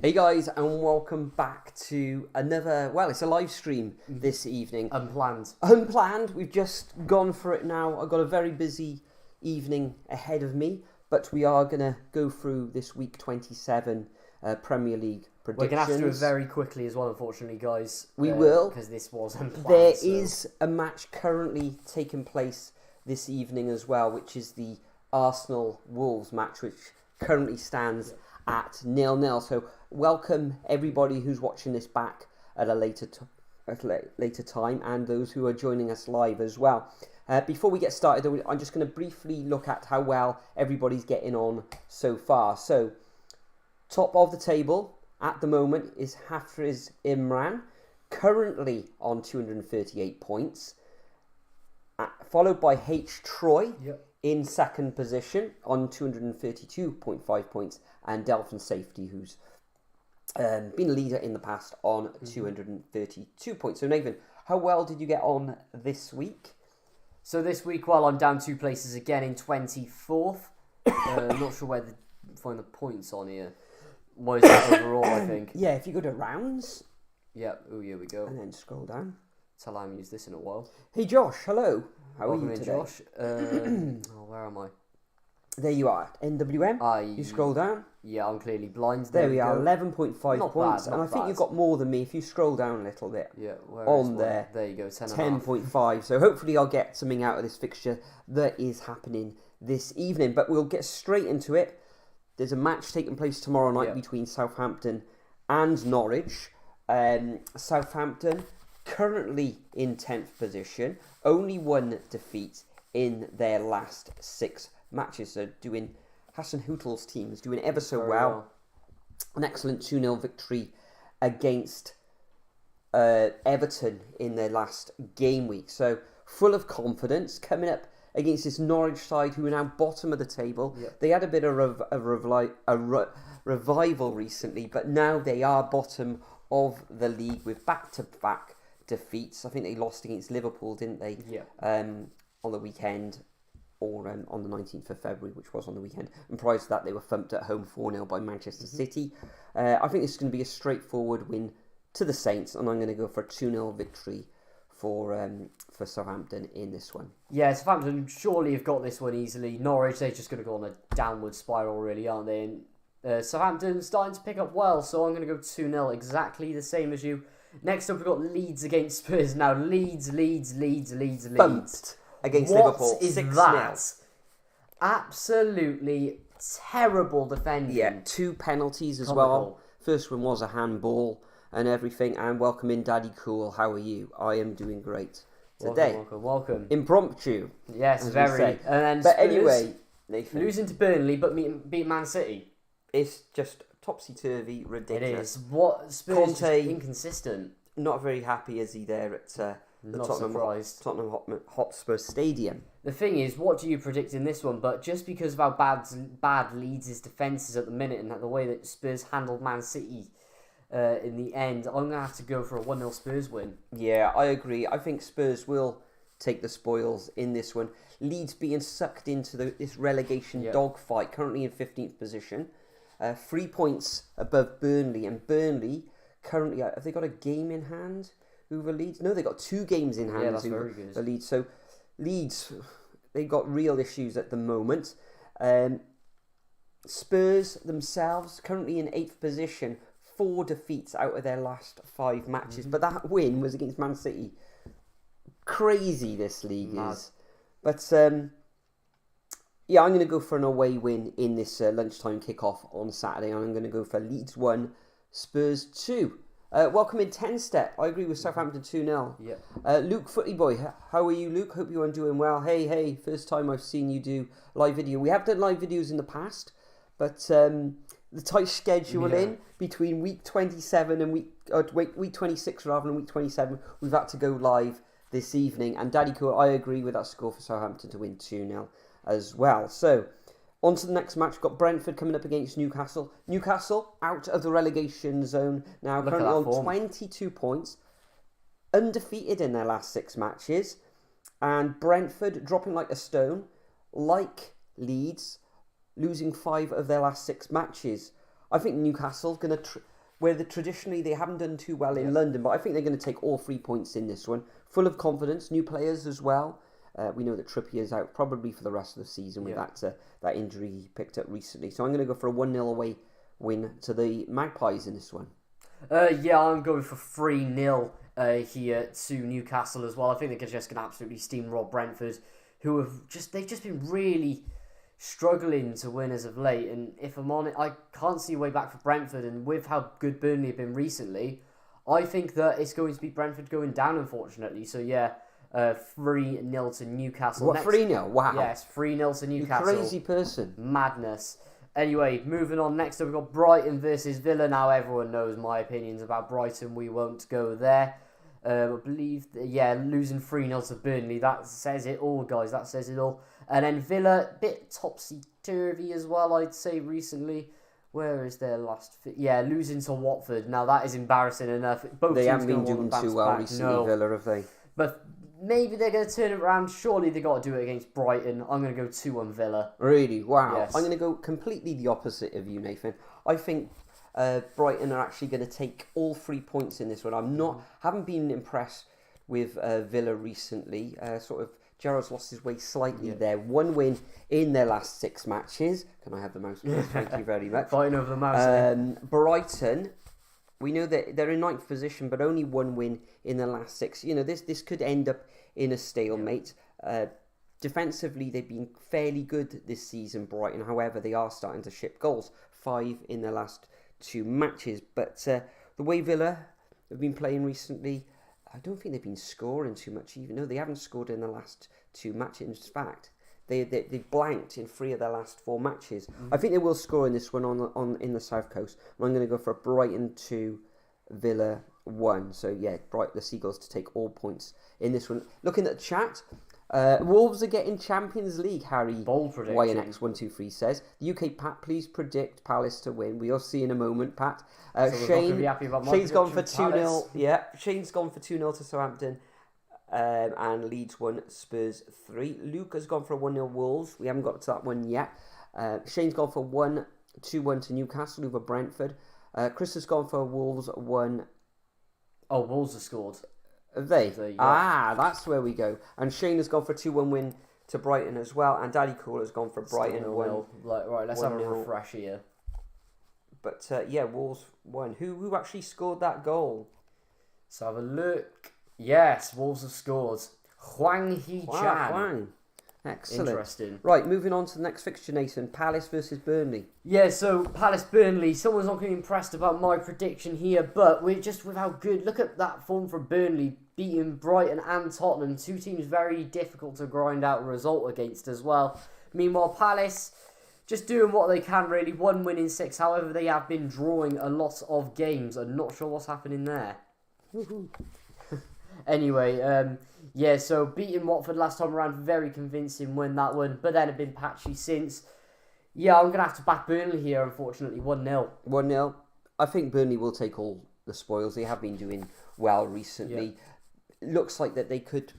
Hey guys, and welcome back to another, it's a live stream this evening. Unplanned. We've just gone for it now. I've got a very busy evening ahead of me, but we are going to go through this week 27 Premier League predictions. We're going to have to do it very quickly as well, unfortunately, guys. We will. Because this was unplanned. There is a match currently taking place this evening as well, which is the Arsenal-Wolves match, which currently stands at 0-0. So welcome everybody who's watching this back at a later time, and those who are joining us live as well. Before we get started, though, I'm just going to briefly look at how well everybody's getting on so far. So, top of the table at the moment is Hafriz Imran, currently on 238 points, followed by H. Troy. In second position on 232.5 points, and Delphin Safety, who's been a leader in the past, on 232 points. So Nathan, how well did you get on this week? So this week, I'm down 2 places again in 24th. Not sure where to find the points on here. What is that overall, I think? Yeah, if you go to rounds. Yeah, here we go. And then scroll down. Tell I haven't used this in a while. Hey Josh, hello. How Welcome are you today? Josh. Where am I? There you are. NWM. You scroll down. Yeah, I'm clearly blind. There we are. 11.5 points, bad, and I think you've got more than me if you scroll down a little bit. Yeah, there you go. 10.5. So hopefully I'll get something out of this fixture that is happening this evening. But we'll get straight into it. There's a match taking place tomorrow night between Southampton and Norwich. Southampton currently in 10th position, only 1 defeat in their last 6 matches. So doing Hassan Hüttl's team is doing ever so well. An excellent 2-0 victory against Everton in their last game week. So full of confidence coming up against this Norwich side, who are now bottom of the table. They had a bit of a revival recently, but now they are bottom of the league with back-to-back defeats. I think they lost against Liverpool, didn't they? On the weekend, or on the 19th of February, which was on the weekend. And prior to that, they were thumped at home 4-0 by Manchester City. I think this is going to be a straightforward win to the Saints, and I'm going to go for a 2-0 victory for Southampton in this one. Yeah, Southampton surely have got this one easily. Norwich, they're just going to go on a downward spiral, really, aren't they? And Southampton starting to pick up well, so I'm going to go 2-0, exactly the same as you. Next up, we've got Leeds against Spurs. Now, Leeds. Bumped against Liverpool. What is that? Absolutely terrible defending. Yeah, 2 penalties as well. First one was a handball and everything. And welcome in, Daddy Cool. How are you? I am doing great today. Welcome. Impromptu. Yes, very. And then but anyway, Nathan, losing to Burnley, but beat Man City. It's just topsy-turvy, ridiculous. It is. What Spurs just inconsistent. Not very happy, is he, there at the Tottenham Hotspur Stadium. The thing is, what do you predict in this one? But just because of how bad Leeds' defence is at the minute, and the way that Spurs handled Man City in the end, I'm going to have to go for a 1-0 Spurs win. Yeah, I agree. I think Spurs will take the spoils in this one. Leeds being sucked into this relegation dogfight, currently in 15th position. 3 points above Burnley, and Burnley currently, have they got a game in hand over Leeds? No, they've got 2 games in hand over Leeds. So Leeds, they've got real issues at the moment. Spurs themselves currently in 8th position, 4 defeats out of their last 5 matches. But that win was against Man City. Crazy this league is. But yeah, I'm going to go for an away win in this lunchtime kickoff on Saturday. I'm going to go for Leeds 1, Spurs 2. Welcome in 10-step. I agree with Southampton 2-0. Luke Footy Boy, how are you, Luke? Hope you are doing well. Hey, first time I've seen you do live video. We have done live videos in the past, but the tight schedule in between week 27 and week 26 rather than week 27, we've had to go live this evening. And Daddy Cool, I agree with that score for Southampton to win 2-0 as well. So, on to the next match. We've got Brentford coming up against Newcastle. Newcastle out of the relegation zone now, currently on 22 points. Undefeated in their last 6 matches. And Brentford dropping like a stone, like Leeds, losing 5 of their last 6 matches. I think Newcastle going to where traditionally they haven't done too well in London, but I think they're going to take all 3 points in this one. Full of confidence, new players as well. We know that Trippier's out probably for the rest of the season with that injury he picked up recently. So I'm going to go for a 1-0 away win to the Magpies in this one. I'm going for 3-0 here to Newcastle as well. I think they're just going to absolutely steamroll Brentford, who they've just been really struggling to win as of late. And if I'm on it, I can't see a way back for Brentford. And with how good Burnley have been recently, I think that it's going to be Brentford going down, unfortunately. So 3-0 to Newcastle. What, 3-0? Wow. Yes, 3-0 to Newcastle. You crazy person. Madness. Anyway, moving on. Next up, we've got Brighton versus Villa. Now, everyone knows my opinions about Brighton. We won't go there. I believe, losing 3-0 to Burnley. That says it all, guys. That says it all. And then Villa, bit topsy-turvy as well, I'd say, recently. Where is their last... losing to Watford. Now, that is embarrassing enough. Both they teams haven't been doing too well recently, Villa, have they? But maybe they're going to turn it around. Surely they got to do it against Brighton. I'm going to go 2-1 Villa. Really? Wow. Yes. I'm going to go completely the opposite of you, Nathan. I think Brighton are actually going to take all 3 points in this one. Haven't been impressed with Villa recently. Gerrard's lost his way slightly there. 1 win in their last 6 matches. Can I have the mouse, please? Thank you very much. Fighting over the mouse. Brighton, we know that they're in 9th position, but only 1 win in the last 6. You know, this could end up in a stalemate. Defensively, they've been fairly good this season, Brighton. However, they are starting to ship goals. 5 in their last 2 matches. But the way Villa have been playing recently, I don't think they've been scoring too much. Even though they haven't scored in the last 2 matches. In fact, they blanked in 3 of their last 4 matches. I think they will score in this one in the South Coast. I'm going to go for a Brighton 2, Villa 1. So the Seagulls to take all points in this one. Looking at the chat, Wolves are getting Champions League. Harry Bold prediction. YNX123 says the UK Pat, please predict Palace to win. We'll see in a moment, Pat. Shane's gone for 2-0. Yeah, Shane's gone for 2-0 to Southampton. And Leeds 1, Spurs 3. Luke has gone for a 1-0 Wolves. We haven't got to that one yet. Shane's gone for 2-1 to Newcastle over Brentford. Chris has gone for Wolves 1. Oh, Wolves have scored. Have they? That's where we go. And Shane has gone for a 2-1 win to Brighton as well. And Daddy Cool has gone for Brighton 1. Right, let's have a refresh here. But Wolves 1. Who actually scored that goal? So have a look. Yes, Wolves have scored. Huang Hee-chan. Wow. Excellent. Interesting. Right, moving on to the next fixture, Nathan. Palace versus Burnley. Yeah, so Palace-Burnley. Someone's not going to be impressed about my prediction here, but we're just with how good... Look at that form from Burnley, beating Brighton and Tottenham. 2 teams very difficult to grind out a result against as well. Meanwhile, Palace just doing what they can, really. 1 win in 6. However, they have been drawing a lot of games. I'm not sure what's happening there. Anyway, so beating Watford last time around, very convincing win that one, but then have been patchy since. I'm going to have to back Burnley here, unfortunately, 1-0. 1-0. I think Burnley will take all the spoils. They have been doing well recently. Looks like that they could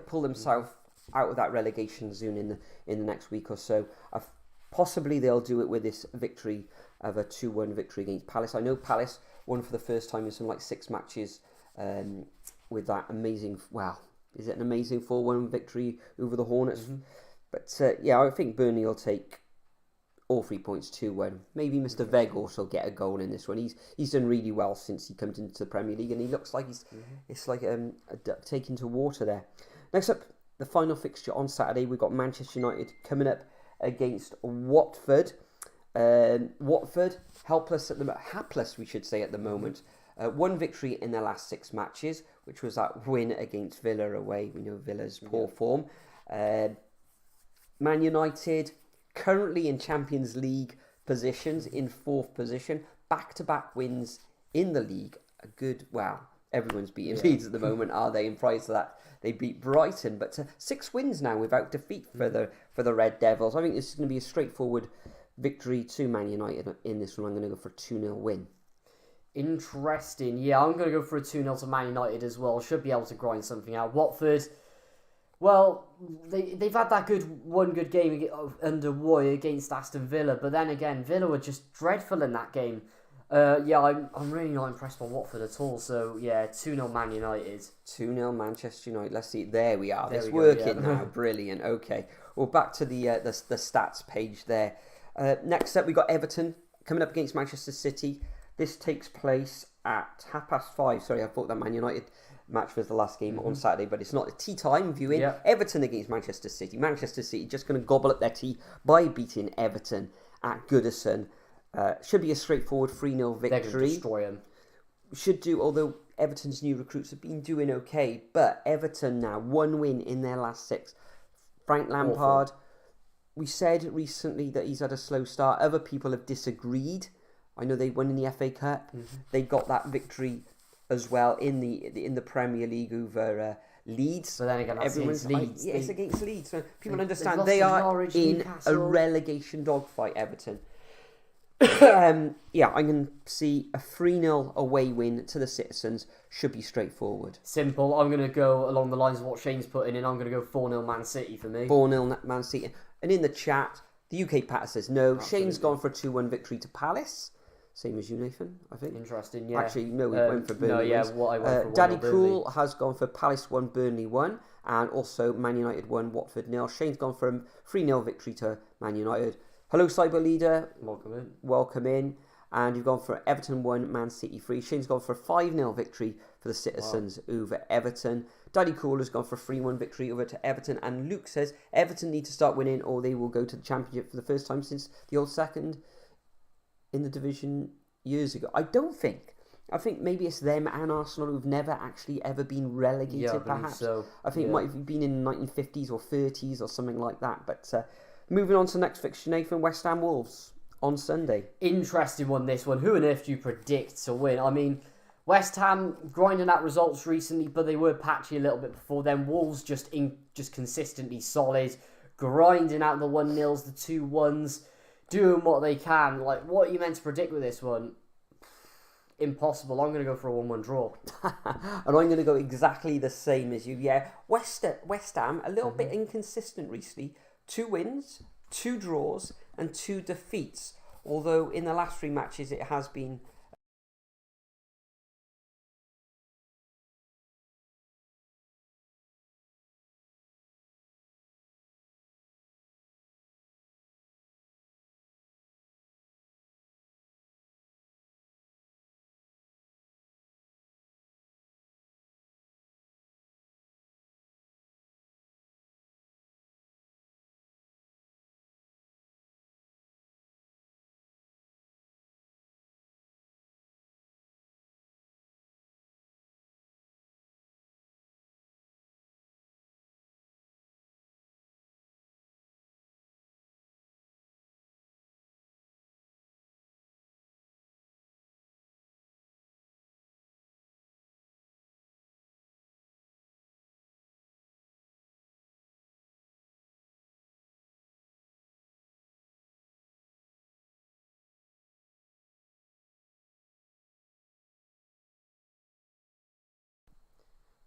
pull themselves out of that relegation zone in the next week or so. Possibly they'll do it with this victory of a 2-1 victory against Palace. I know Palace won for the first time in some 6 matches with that amazing, is it an amazing 4-1 victory over the Hornets? Mm-hmm. But I think Burnley will take all 3 points, 2-1. Maybe Mr. Vegas will get a goal in this one. He's done really well since he comes into the Premier League, and he looks like it's like a duck taken to water there. Next up, the final fixture on Saturday, we've got Manchester United coming up against Watford. Watford hapless, we should say, at the moment. 1 victory in their last 6 matches, which was that win against Villa away. We know Villa's poor form. Man United currently in Champions League positions, in 4th position. Back-to-back wins in the league. Everyone's beating Leeds at the moment, are they? And prior to that, they beat Brighton. But 6 wins now without defeat for the Red Devils. I think this is going to be a straightforward victory to Man United in this one. I'm going to go for a 2-0 win. Interesting. I'm going to go for a 2-0 to Man United as well. Should be able to grind something out. Watford, they've had that one good game under Roy against Aston Villa, but then again, Villa were just dreadful in that game. Yeah, I'm really not impressed by Watford at all. So yeah, 2-0 Man United. 2-0 Manchester United. Let's see. There we are. There It's we go, working yeah. now. Brilliant. Okay. Well, back to the stats page there. Next up, we got Everton coming up against Manchester City. This takes place at 5:30. Sorry, I thought that Man United match was the last game on Saturday, but it's not. A tea time viewing. Yeah. Everton against Manchester City. Manchester City just going to gobble up their tea by beating Everton at Goodison. Should be a straightforward 3-0 victory. They're going to destroy them. Should do, although Everton's new recruits have been doing okay, but Everton now, 1 win in their last 6. Frank Lampard, we said recently that he's had a slow start. Other people have disagreed. I know they won in the FA Cup. They got that victory as well in the Premier League over Leeds. But then again, that's against Leeds. It's against Leeds. So people They've understand lost they to are Norwich, in Newcastle. a relegation dogfight, Everton. Yeah, I'm going to see a 3-0 away win to the Citizens. Should be straightforward. Simple. I'm going to go along the lines of what Shane's putting in. I'm going to go 4-0 Man City for me. 4-0 Man City. And in the chat, the UK Patter says no. Absolutely. Shane's gone for a 2-1 victory to Palace. Same as you, Nathan, I think. Interesting, yeah. Actually, no, we went for Burnley. No, yeah, what I went for Daddy 1-0 Cool has gone for Palace 1, Burnley 1. And also Man United 1, Watford 0. Shane's gone for a 3-0 victory to Man United. Hello, Cyber Leader. Welcome in. Welcome in. And you've gone for Everton 1, Man City 3. Shane's gone for a 5-0 victory for the Citizens over Everton. Daddy Cool has gone for a 3-1 victory over to Everton. And Luke says Everton need to start winning or they will go to the Championship for the first time since the old second in the division years ago. I don't think. I think maybe it's them and Arsenal who've never actually ever been relegated, Yeah, I believe perhaps. so. I think it might have been in the 1950s or 30s or something like that. But moving on to the next fixture, Nathan, West Ham Wolves on Sunday. Interesting one, this one. Who on earth do you predict to win? I mean, West Ham grinding out results recently, but they were patchy a little bit before then. Wolves just consistently solid, grinding out the 1-0s, the 2-1s, doing what they can. Like, what are you meant to predict with this one? Impossible. I'm going to go for a 1-1 draw. And I'm going to go exactly the same as you. Yeah, West Ham, a little bit inconsistent recently. 2 wins, 2 draws, and 2 defeats. Although in the last 3 matches it has been...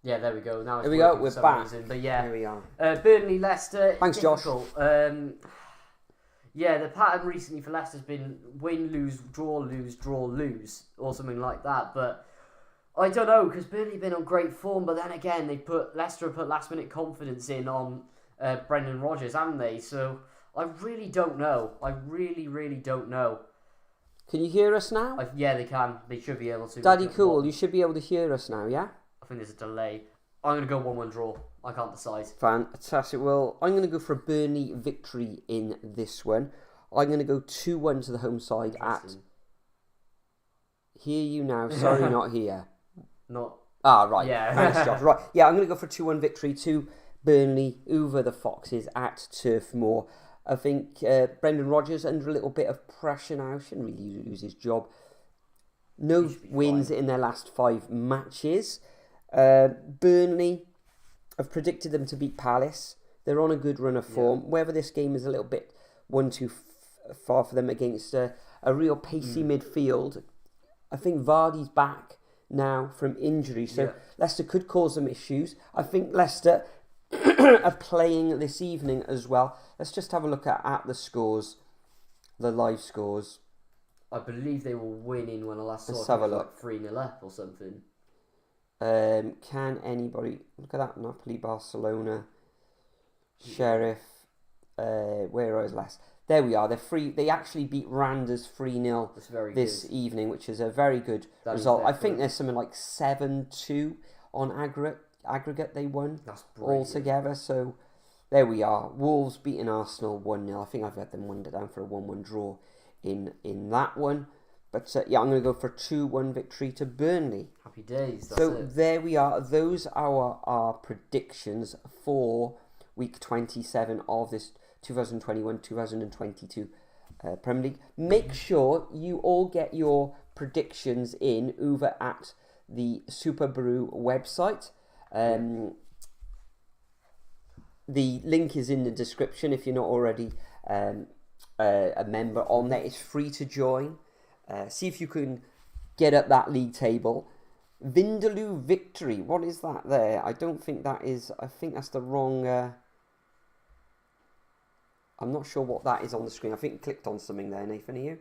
Yeah, there we go. Now it's Here we go, working we're for some back. reason. But yeah, Here we are. Burnley, Leicester. Thanks, Josh. difficult. Yeah, the pattern recently for Leicester's been win, lose, draw, lose, or something like that. But I don't know, because Burnley have been on great form, but then again, Leicester have put last-minute confidence in on Brendan Rodgers, haven't they? So I really don't know. I really, really don't know. Can you hear us now? Yeah, they can. They should be able to. Daddy Cool, you should be able to hear us now, yeah? I think there's a delay. I'm going to go 1-1 draw. I can't decide. Fantastic. Well, I'm going to go for a Burnley victory in this one. I'm going to go 2-1 to the home side at... Hear you now. Sorry, not here. Not... Ah, right. Yeah. Thanks, Josh. Right. Yeah, I'm going to go for a 2-1 victory to Burnley over the Foxes at Turf Moor. I think Brendan Rodgers under a little bit of pressure now. Shouldn't really lose his job. No wins in their last 5 matches. Burnley, I've predicted them to beat Palace. They're on a good run of form. Yeah. Whether this game is a little bit one too far for them against a real pacey midfield. I think Vardy's back now from injury, so Leicester could cause them issues. I think Leicester are playing this evening as well. Let's just have a look at the scores, the live scores. I believe they were winning when I last saw. Let's have a look. Like 3-0 up or something. Can anybody look at that? Napoli, Barcelona, Sheriff. Where is last? There we are. They actually beat Randers 3-0 this evening, which is a very good result. I think there's something like 7-2 on aggregate they won altogether. So there we are. Wolves beating Arsenal 1-0. I think I've had them wander down for a 1-1 draw in that one. But yeah, I'm going to go for a 2-1 victory to Burnley. Happy days. There we are. Those are our predictions for week 27 of this 2021-2022 Premier League. Make sure you all get your predictions in over at the Super Brew website. The link is in the description if you're not already a member on there. It's free to join. See if you can get up that league table. Vindaloo Victory. What is that there? I don't think that is... I think that's the wrong... I'm not sure what that is on the screen. I think you clicked on something there, Nathan. Are you?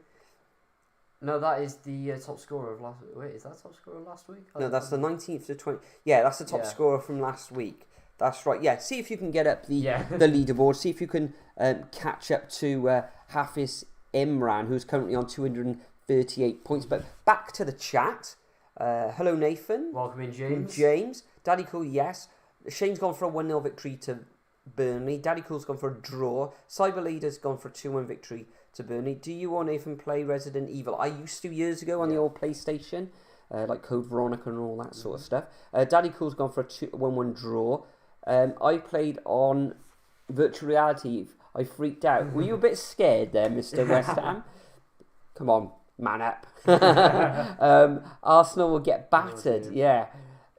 No, that is the top scorer of last... Wait, is that top scorer of last week? No, that's the 19th to 20... Yeah, that's the top scorer from last week. That's right. Yeah, see if you can get up the leaderboard. See if you can catch up to Hafiz Imran, who's currently on 238 points. But back to the chat. Hello, Nathan. Welcome in, James. James. Daddy Cool, yes. Shane's gone for a 1-0 victory to Burnley. Daddy Cool's gone for a draw. Cyber Leader's gone for a 2-1 victory to Burnley. Do you or Nathan play Resident Evil? I used to years ago on the old PlayStation, like Code Veronica and all that sort of stuff. Daddy Cool's gone for a 1-1 draw. I played on virtual reality. I freaked out. Were you a bit scared there, Mr. West Ham? Come on, man up. Arsenal will get battered. Yeah.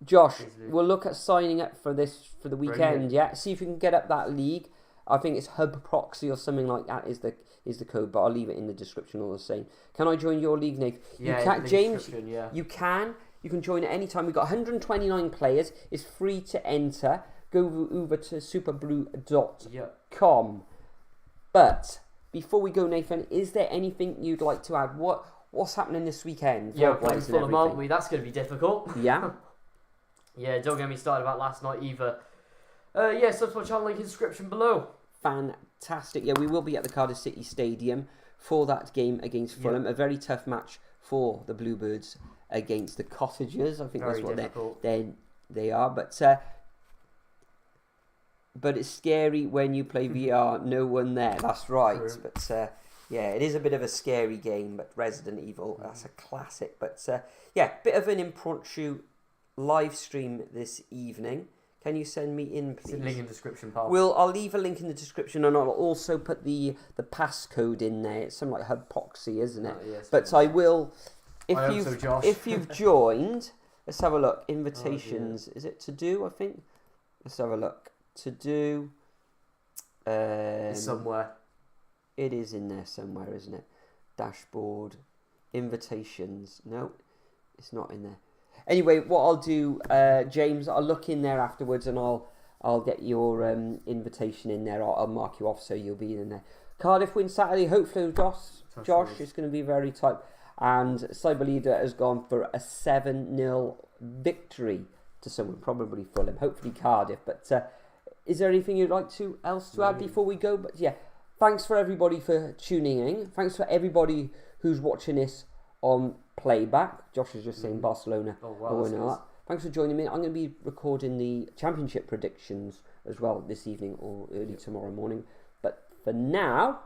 Josh, we'll look at signing up for the weekend. Brilliant. Yeah, see if you can get up that league. I think it's hubsboxy or something like that is the code, but I'll leave it in the description all the same. Can I join your league, Nate? Yeah, you can, James. Yeah. You can join at any time. We've got 129 players. It's free to enter. Go over to superblue.com. But before we go, Nathan, is there anything you'd like to add? What's happening this weekend? Yeah, we're playing Fulham, aren't we? That's going to be difficult. Yeah. Yeah, don't get me started about last night either. Sub to my channel, link in the description below. Fantastic. Yeah, we will be at the Cardiff City Stadium for that game against Fulham. A very tough match for the Bluebirds against the Cottagers. I think very that's what they are. But it's scary when you play VR, no one there. That's right. True. But it is a bit of a scary game. But Resident Evil, that's a classic. But bit of an impromptu live stream this evening. Can you send me in, please? Link in the description, pal. I'll leave a link in the description, and I'll also put the passcode in there. It's something like hubsboxy, isn't it? Yes, but I will. If you've joined, let's have a look. Invitations. Is it to do? I think. Let's have a look. To do. It's somewhere. It is in there somewhere, isn't it? Dashboard, invitations. No, it's not in there. Anyway, what I'll do, James, I'll look in there afterwards, and I'll get your invitation in there. I'll mark you off so you'll be in there. Cardiff win Saturday. Hopefully, Josh, it's going to be very tight. And Cyber Leader has gone for a 7-0 victory to someone, probably Fulham. Hopefully Cardiff, but. Is there anything you'd like else to add before we go? But yeah, thanks for everybody for tuning in. Thanks for everybody who's watching this on playback. Josh is just saying Barcelona. Thanks for joining me. I'm going to be recording the championship predictions as well this evening or early tomorrow morning. But for now,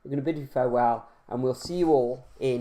we're going to bid you farewell, and we'll see you all in